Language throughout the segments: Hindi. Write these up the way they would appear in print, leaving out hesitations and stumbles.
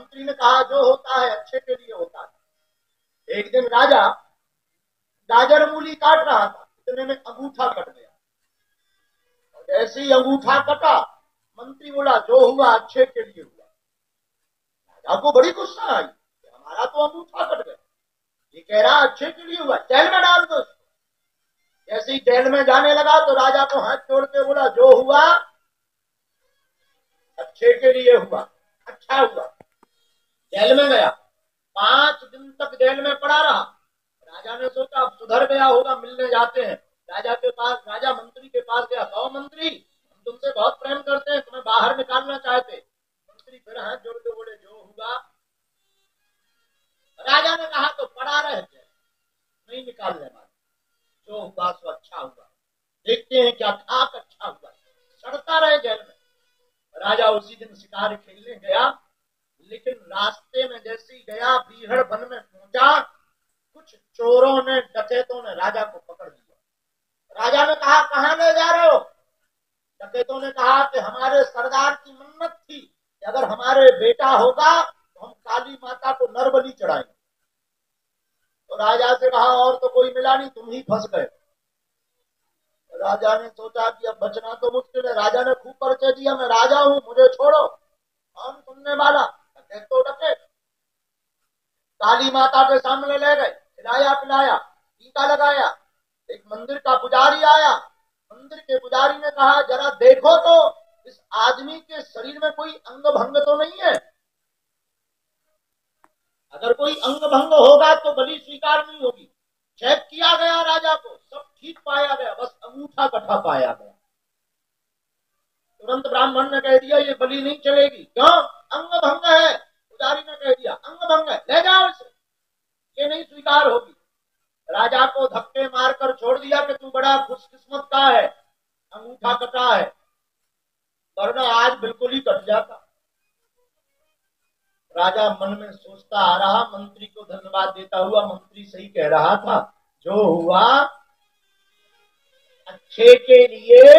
मंत्री ने कहा जो होता है अच्छे के लिए होता है। एक दिन राजा गाजर मूली काट रहा था, इतने में अंगूठा कट गया। और जैसे ही अंगूठा कटा, मंत्री बोला जो हुआ अच्छे के लिए हुआ। राजा को बड़ी गुस्सा आई, हमारा तो अंगूठा कट गया, ये कह रहा अच्छे के लिए हुआ, जेल में डाल दो उसको। जैसे ही जेल में जाने लगा तो राजा को हाथ जोड़ के बोला जो हुआ अच्छे के लिए हुआ, अच्छा हुआ। जेल में गया, 5 दिन तक जेल में पड़ा रहा। राजा ने सोचा अब सुधर गया होगा, मिलने जाते हैं। राजा के पास, राजा मंत्री के पास गया, कहो मंत्री हम तुमसे बहुत प्रेम करते हैं, तुम्हें बाहर निकालना चाहते। मंत्री फिर हाथ जोड़ के बोले जो हुआ। राजा ने कहा तो पड़ा रहे, नहीं निकालने वाले, जो हुआ सो अच्छा हुआ, देखते हैं क्या खाक अच्छा हुआ, सड़ता रहे जेल में। राजा उसी दिन शिकार खेलने गया, लेकिन रास्ते में जैसे ही गया बीहड़ वन में पहुंचा, कुछ चोरों ने, डकैतों ने राजा को पकड़ लिया। राजा ने कहा कहां ले जा रहे हो? डकैतों ने कहा कि हमारे सरदार की मन्नत थी कि अगर हमारे बेटा होगा तो हम काली माता को नरबली चढ़ाएंगे। तो राजा से कहा और तो कोई मिला नहीं, तुम ही फंस गए। राजा ने सोचा कि अब बचना तो मुश्किल है। राजा ने खूब परिचय दिया, मैं राजा हूं, मुझे छोड़ो, कौन सुनने वाला। डकैत तो डकैत। काली माता के सामने ले गए, खिलाया पिलाया, टीका लगाया। एक मंदिर का पुजारी आया, मंदिर के पुजारी ने कहा जरा देखो तो इस आदमी के शरीर में कोई अंग भंग तो नहीं है, अगर कोई अंग भंग होगा तो बलि स्वीकार नहीं होगी। चेक किया गया राजा को, सब ठीक पाया गया, बस अंगूठा कटा पाया गया। तुरंत ब्राह्मण ने कह दिया ये बलि नहीं चलेगी। क्यों? अंग भंग है। पुजारी ने कह दिया अंग भंग है, ले जाओ इसे, ये नहीं स्वीकार होगी। राजा को धक्के मारकर छोड़ दिया कि तू बड़ा खुशकिस्मत का है, अंगूठा कटा है, वरना आज बिल्कुल ही कट जाता। राजा मन में सोचता आ रहा, मंत्री को धन्यवाद देता हुआ, मंत्री सही कह रहा था, जो हुआ अच्छे के लिए।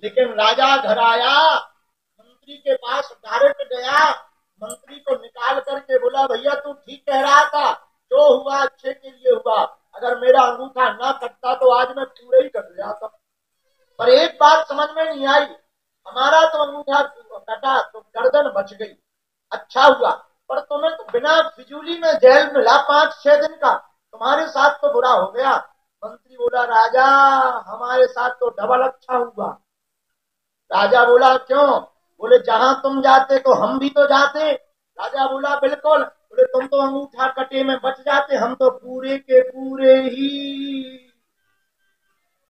लेकिन राजा घर आया, मंत्री के पास डायरेक्ट गया, मंत्री को निकाल करके बोला भैया तू ठीक कह रहा था, जो हुआ अच्छे के लिए हुआ, अगर मेरा अंगूठा ना कटता तो आज मैं पूरे ही कट जाता। पर एक बात समझ में नहीं आई, हमारा तो अंगूठा कटा तो गर्दन बच गई, अच्छा हुआ, पर तुम्हें तो बिना फिजूली में जेल मिला 5-6 दिन का, तुम्हारे साथ तो बुरा हो गया। मंत्री बोला राजा हमारे साथ तो डबल अच्छा हुआ। राजा बोला क्यों? बोले जहां तुम जाते तो हम भी तो जाते। राजा बोला बिल्कुल। बोले तुम तो अंगूठा कटे में बच जाते, हम तो पूरे के पूरे ही